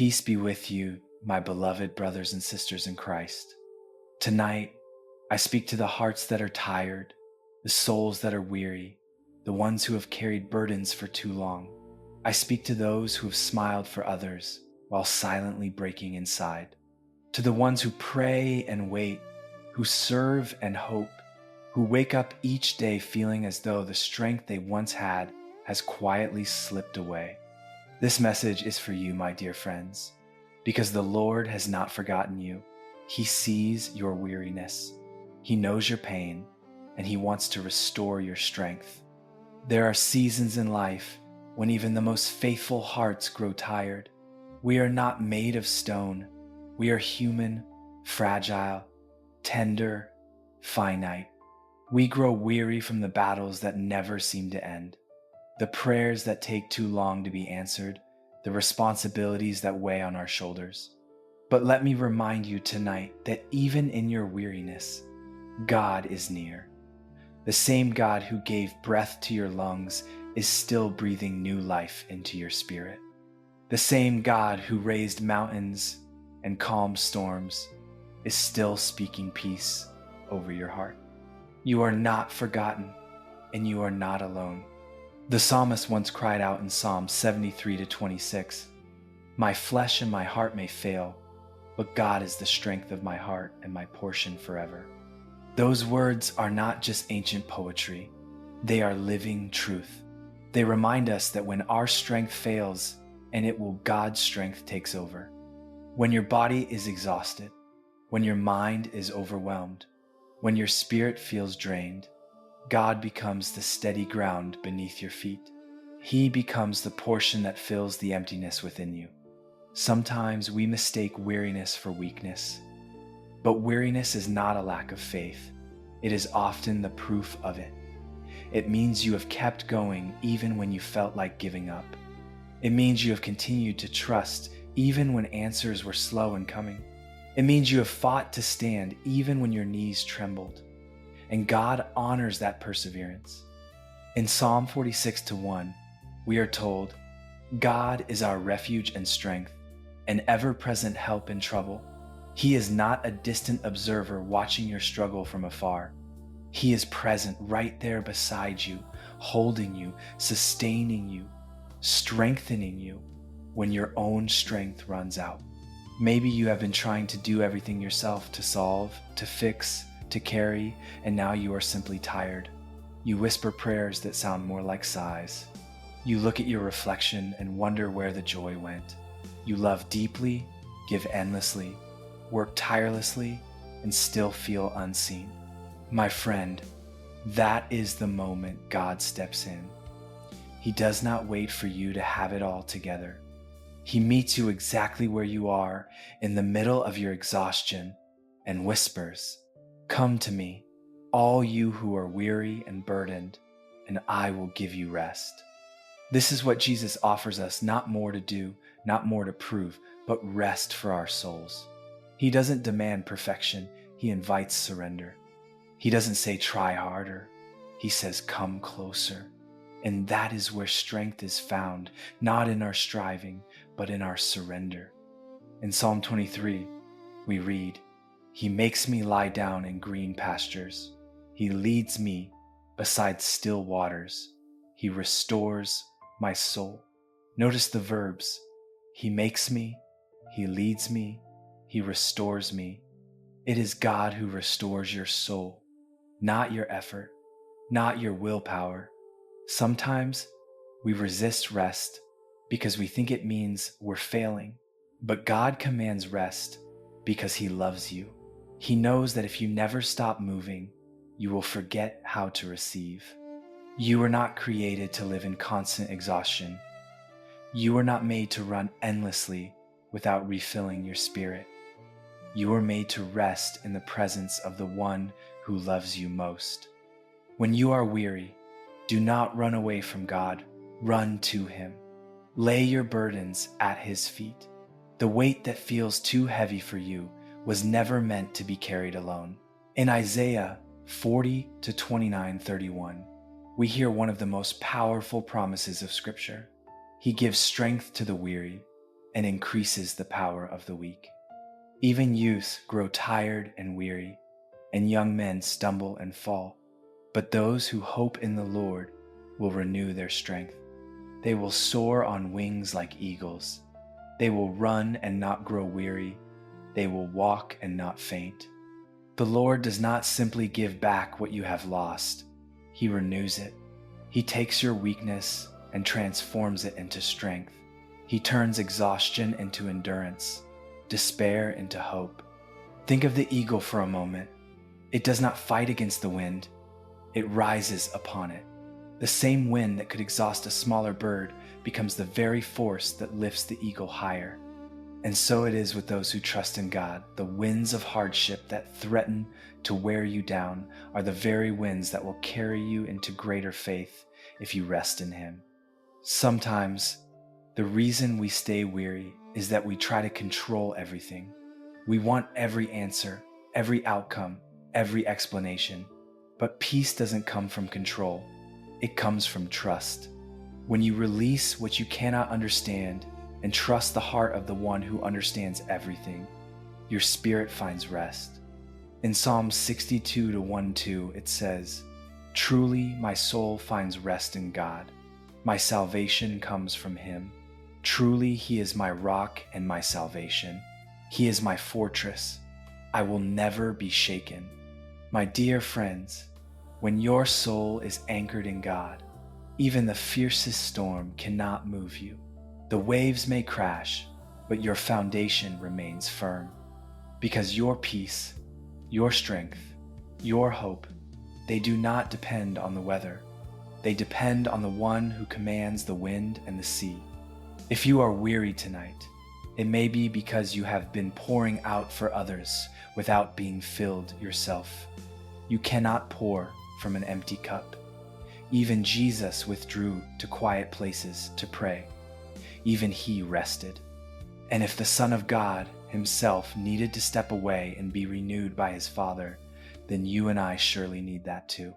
Peace be with you, my beloved brothers and sisters in Christ. Tonight, I speak to the hearts that are tired, the souls that are weary, the ones who have carried burdens for too long. I speak to those who have smiled for others while silently breaking inside, to the ones who pray and wait, who serve and hope, who wake up each day feeling as though the strength they once had has quietly slipped away. This message is for you, my dear friends, because the Lord has not forgotten you. He sees your weariness. He knows your pain, and He wants to restore your strength. There are seasons in life when even the most faithful hearts grow tired. We are not made of stone. We are human, fragile, tender, finite. We grow weary from the battles that never seem to end, the prayers that take too long to be answered, the responsibilities that weigh on our shoulders. But let me remind you tonight that even in your weariness, God is near. The same God who gave breath to your lungs is still breathing new life into your spirit. The same God who raised mountains and calmed storms is still speaking peace over your heart. You are not forgotten, and you are not alone. The psalmist once cried out in Psalm 73-26, "My flesh and my heart may fail, but God is the strength of my heart and my portion forever." Those words are not just ancient poetry. They are living truth. They remind us that when our strength fails, God's strength takes over. When your body is exhausted, when your mind is overwhelmed, when your spirit feels drained, God becomes the steady ground beneath your feet. He becomes the portion that fills the emptiness within you. Sometimes we mistake weariness for weakness, but weariness is not a lack of faith. It is often the proof of it. It means you have kept going even when you felt like giving up. It means you have continued to trust even when answers were slow in coming. It means you have fought to stand even when your knees trembled. And God honors that perseverance. In Psalm 46-1, we are told, "God is our refuge and strength, an ever-present help in trouble." He is not a distant observer watching your struggle from afar. He is present right there beside you, holding you, sustaining you, strengthening you when your own strength runs out. Maybe you have been trying to do everything yourself, to solve, to fix, to carry, and now you are simply tired. You whisper prayers that sound more like sighs. You look at your reflection and wonder where the joy went. You love deeply, give endlessly, work tirelessly, and still feel unseen. My friend, that is the moment God steps in. He does not wait for you to have it all together. He meets you exactly where you are in the middle of your exhaustion and whispers, "Come to me, all you who are weary and burdened, and I will give you rest." This is what Jesus offers us, not more to do, not more to prove, but rest for our souls. He doesn't demand perfection. He invites surrender. He doesn't say try harder. He says come closer. And that is where strength is found, not in our striving, but in our surrender. In Psalm 23, we read, "He makes me lie down in green pastures. He leads me beside still waters. He restores my soul." Notice the verbs. He makes me, He leads me, He restores me. It is God who restores your soul, not your effort, not your willpower. Sometimes we resist rest because we think it means we're failing, but God commands rest because He loves you. He knows that if you never stop moving, you will forget how to receive. You were not created to live in constant exhaustion. You were not made to run endlessly without refilling your spirit. You were made to rest in the presence of the one who loves you most. When you are weary, do not run away from God. Run to Him. Lay your burdens at His feet. The weight that feels too heavy for you was never meant to be carried alone. In Isaiah 40-29-31, we hear one of the most powerful promises of Scripture. He gives strength to the weary. and increases the power of the weak. Even youths grow tired and weary, and young men stumble and fall. But those who hope in the Lord will renew their strength. They will soar on wings like eagles. They will run and not grow weary. They will walk and not faint. The Lord does not simply give back what you have lost. He renews it. He takes your weakness and transforms it into strength. He turns exhaustion into endurance, despair into hope. Think of the eagle for a moment. It does not fight against the wind. It rises upon it. The same wind that could exhaust a smaller bird becomes the very force that lifts the eagle higher. And so it is with those who trust in God. The winds of hardship that threaten to wear you down are the very winds that will carry you into greater faith if you rest in Him. Sometimes, the reason we stay weary is that we try to control everything. We want every answer, every outcome, every explanation. But peace doesn't come from control. It comes from trust. When you release what you cannot understand and trust the heart of the one who understands everything, your spirit finds rest. In Psalm 62:1-2, it says, "Truly my soul finds rest in God. My salvation comes from Him. Truly He is my rock and my salvation. He is my fortress. I will never be shaken." My dear friends, when your soul is anchored in God, even the fiercest storm cannot move you. The waves may crash, but your foundation remains firm. Because your peace, your strength, your hope, they do not depend on the weather. They depend on the one who commands the wind and the sea. If you are weary tonight, it may be because you have been pouring out for others without being filled yourself. You cannot pour from an empty cup. Even Jesus withdrew to quiet places to pray. Even He rested. And if the Son of God Himself needed to step away and be renewed by His Father, then you and I surely need that too.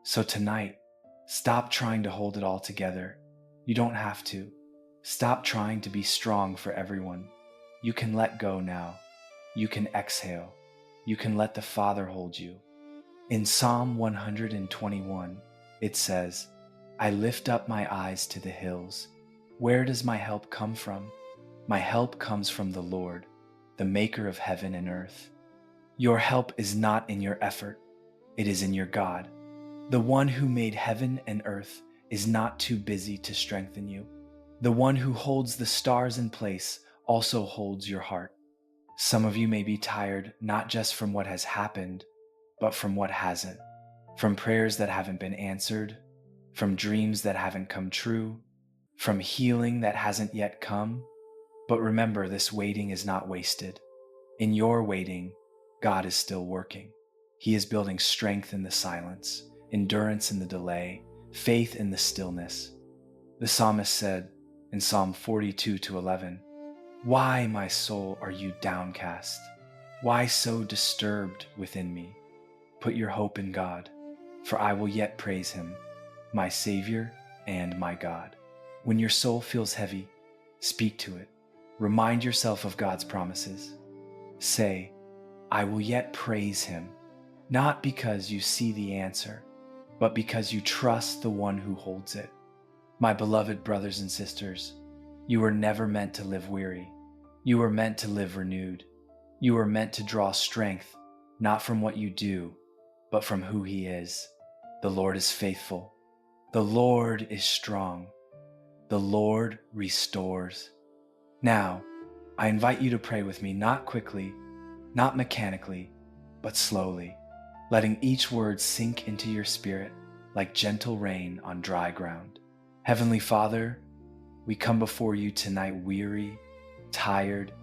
So tonight, stop trying to hold it all together. You don't have to. Stop trying to be strong for everyone. You can let go now. You can exhale. You can let the Father hold you. In Psalm 121, it says, "I lift up my eyes to the hills. Where does my help come from? My help comes from the Lord, the maker of heaven and earth." Your help is not in your effort. It is in your God. The one who made heaven and earth is not too busy to strengthen you. The one who holds the stars in place also holds your heart. Some of you may be tired not just from what has happened, but from what hasn't. From prayers that haven't been answered, from dreams that haven't come true, from healing that hasn't yet come. But remember, this waiting is not wasted. In your waiting, God is still working. He is building strength in the silence, endurance in the delay, faith in the stillness. The psalmist said in Psalm 42:11, "Why, my soul, are you downcast? Why so disturbed within me? Put your hope in God, for I will yet praise Him, my Savior and my God." When your soul feels heavy, speak to it. Remind yourself of God's promises. Say, "I will yet praise Him," not because you see the answer, but because you trust the one who holds it. My beloved brothers and sisters, you were never meant to live weary. You were meant to live renewed. You were meant to draw strength, not from what you do, but from who He is. The Lord is faithful. The Lord is strong. The Lord restores. Now, I invite you to pray with me, not quickly, not mechanically, but slowly, letting each word sink into your spirit like gentle rain on dry ground. Heavenly Father, we come before you tonight weary, tired,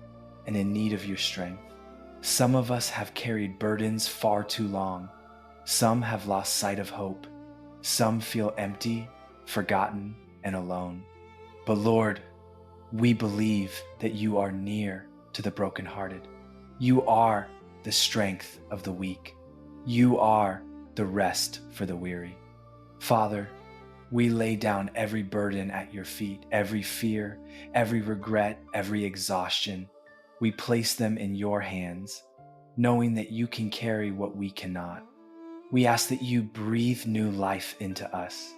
and in need of your strength. Some of us have carried burdens far too long. Some have lost sight of hope. Some feel empty, forgotten, and alone. But Lord, we believe that you are near to the brokenhearted. You are the strength of the weak. You are the rest for the weary. Father, We lay down every burden at your feet, every fear, every regret, every exhaustion. We place them in your hands, knowing that you can carry what we cannot. We ask that you breathe new life into us.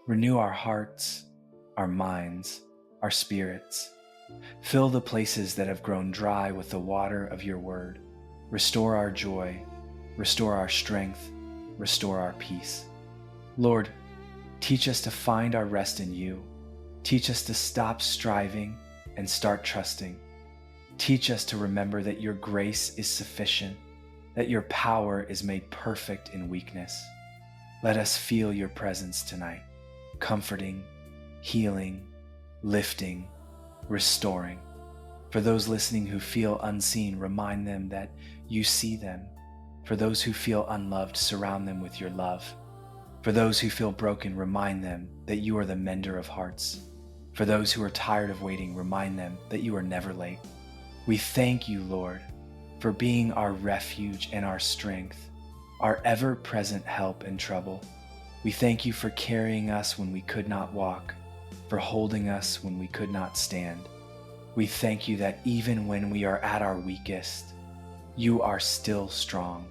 Renew our hearts, our minds, our spirits. Fill the places that have grown dry with the water of your word. Restore our joy, restore our strength, restore our peace. Lord, teach us to find our rest in you. Teach us to stop striving and start trusting. Teach us to remember that your grace is sufficient, that your power is made perfect in weakness. Let us feel your presence tonight, comforting, healing, lifting, restoring. For those listening who feel unseen, remind them that you see them. For those who feel unloved, surround them with your love. For those who feel broken, remind them that you are the mender of hearts. For those who are tired of waiting, remind them that you are never late. We thank you, Lord, for being our refuge and our strength, our ever-present help in trouble. We thank you for carrying us when we could not walk, for holding us when we could not stand. We thank you that even when we are at our weakest, you are still strong.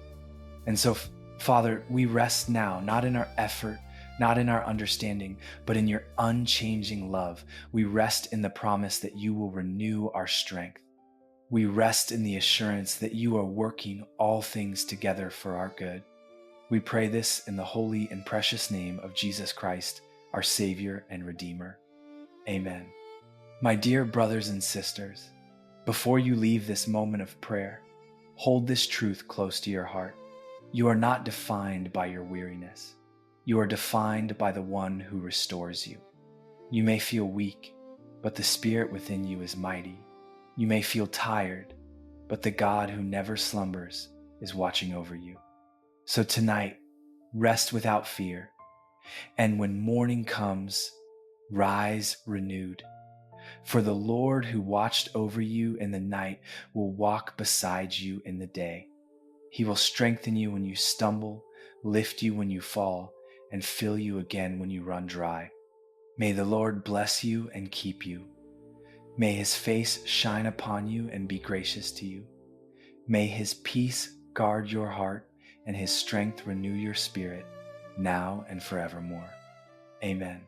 And so, Father, we rest now, not in our effort, not in our understanding, but in your unchanging love. We rest in the promise that you will renew our strength. We rest in the assurance that you are working all things together for our good. We pray this in the holy and precious name of Jesus Christ, our Savior and Redeemer. Amen. My dear brothers and sisters, before you leave this moment of prayer, hold this truth close to your heart. You are not defined by your weariness. You are defined by the one who restores you. You may feel weak, but the Spirit within you is mighty. You may feel tired, but the God who never slumbers is watching over you. So tonight, rest without fear, and when morning comes, rise renewed. For the Lord who watched over you in the night will walk beside you in the day. He will strengthen you when you stumble, lift you when you fall, and fill you again when you run dry. May the Lord bless you and keep you. May his face shine upon you and be gracious to you. May his peace guard your heart and his strength renew your spirit now and forevermore. Amen.